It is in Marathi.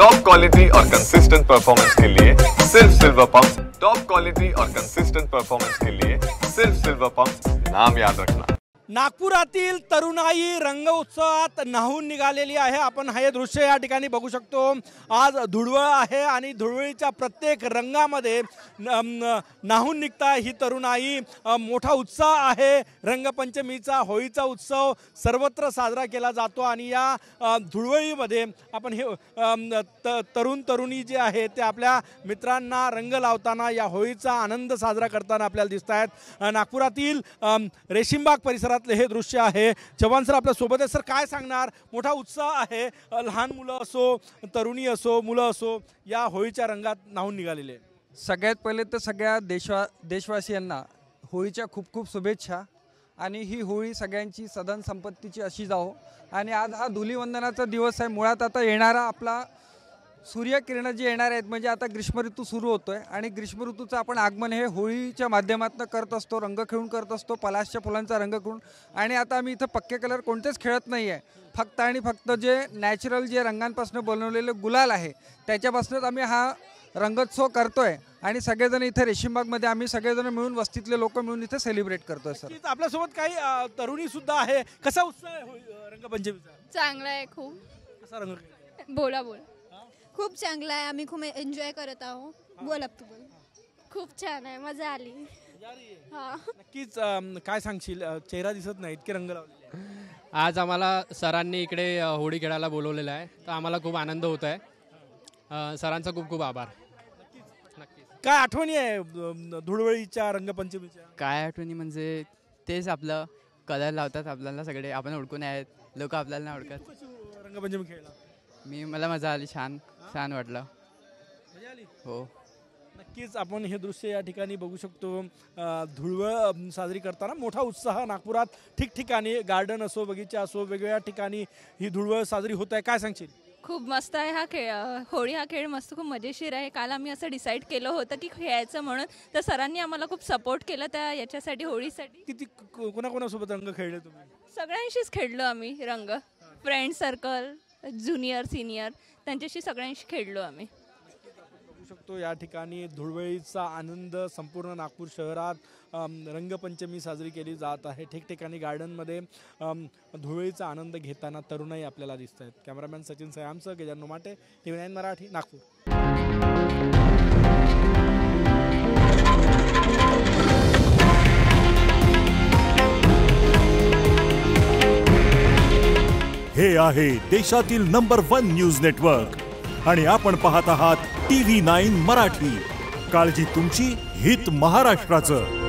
टॉप क्वालिटी और कंसिस्टेंट परफॉर्मेंस के लिए सिर्फ सिल्वर पंप्स। टॉप क्वालिटी और कंसिस्टेंट परफॉर्मेंस के लिए सिर्फ सिल्वर पंप्स, नाम याद रखना। नागपुरातील तरुणाई रंग उत्सवात न्हाऊन निघालेली आहे। आपण हे दृश्य या ठिकाणी बघू शकतो। आज धुळवळ आहे आणि धुळवळीच्या प्रत्येक रंगामध्ये न्हाऊन निघता ही तरुणाई। मोठा उत्साह आहे। रंगपंचमीचा होळीचा उत्सव सर्वत्र साजरा केला जातो आणि या धुळवळीमध्ये आपण हे तरुण तरुणी जे आहे ते आपल्या मित्रांना रंग लावताना या होळीचा आनंद साजरा करताना आपल्याला दिसत आहेत। नागपुरातील रेशीमबाग परिसरात हे दृश्य आहे। चव्हाण सर आपल्या सोबत आहे। सर काय सांगणार? मोठा उत्साह आहे। लहान मुलं असो, तरुणी असो, मुलं असो या होळीच्या रंगात न्हाऊन निघालेले। सगळ्यात पहिले तर सगळ्या देशवासियांना होळीच्या खूप खूप शुभेच्छा आणि ही होळी सगळ्यांची सदन संपत्तीची अशी जाओ। आणि आज हा धुलीवंदनाचा दिवस आहे। मुळात आता येणारा आपला सूर्यकिरण जे येणार आहेत म्हणजे आता ग्रीष्म ऋतू सुरू होतोय आणि ग्रीष्म ऋतूचं आपण आगमन हे होळीच्या माध्यमातून करत असतो। रंग खेळून करत असतो, पलाशच्या फुलांचा रंग खेळून। आणि आता आम्ही इथं पक्के कलर कोणतेच खेळत नाही आहे, फक्त आणि फक्त जे नॅचरल जे रंगांपासून बनवलेले गुलाल आहे त्याच्यापासूनच आम्ही हा रंगोत्सव करतोय। आणि सगळेजण इथे रेशीमबागमध्ये आम्ही सगळेजण मिळून वस्तीतले लोक मिळून इथे सेलिब्रेट करतोय। सर आपल्यासोबत काही तरुणी सुद्धा आहे। कसा उत्साह आहे रंगपंचमीचा? चांगला आहे खूप। कसा रंग? बोला बोला। खूप चांगला आहे, आम्ही खूप एन्जॉय करत आहोत। बोल अब तू बोल। खूप छान आहे, मजा आली। हां नक्कीच। काय सांगशील? चेहरा दिसत नाही, इतके रंग लावलेले। आज आम्हाला सरांनी इकडे होळी खेळायला बोलवलेलं आहे, तर आम्हाला खूप आनंद होत आहे। सरांचा खूप खूप आभार। नक्कीच। काय आठवणी आहे धुळवळीच्या रंगपंचमीच्या? काय आठवणी म्हणजे तेच आपलं कलर लावतात आपल्याला सगळे, आपण ओळखून आहेत, लोक आपल्याला नाही ओळखत। रंगपंचमी खेळला मला मजा आली, छान वाटलं। मजा आली? हो नक्कीच। आपण हे दृश्य या ठिकाणी बघू शकतो। धुळवळ साजरी करताना मोठा उत्साह नागपुरात ठिकठिकाणी, गार्डन असो, बगीचा असो, वेगवेगळ्या ठिकाणी ही धुळवळ साजरी होत आहे। काय सांगशील? खूप मस्त आहे हा खेळ। होळी हा खेळ मस्त खूप मजेशीर आहे। काल आम्ही असं डिसाईड केलं होतं की खेळायचं म्हणून, तर सरांनी आम्हाला खूप सपोर्ट केला त्या याच्यासाठी, होळीसाठी। किती कोणाकोणासोबत रंग खेळले तुम्ही? सगळ्यांशीच खेळलो आम्ही रंग। फ्रेंड सर्कल, ज्युनियर सिनियर त्यांच्याशी सगळ्यांशी खेळलो आम्ही। बघू शकतो या ठिकाणी धुळवळीचा आनंद संपूर्ण नागपूर शहरात रंगपंचमी साजरी केली जात आहे। ठिकठिकाणी गार्डनमध्ये धुळवळीचा आनंद घेताना तरुणाई आपल्याला दिसत आहेत। कॅमेरामॅन सचिन सयामसह गजानन माटे, TV9 मराठी, नागपूर। हे आहे देशातील नंबर 1 न्यूज नेटवर्क आणि आपण पाहत आहात TV9 मराठी। काळजी तुमची, हित महाराष्ट्राचं।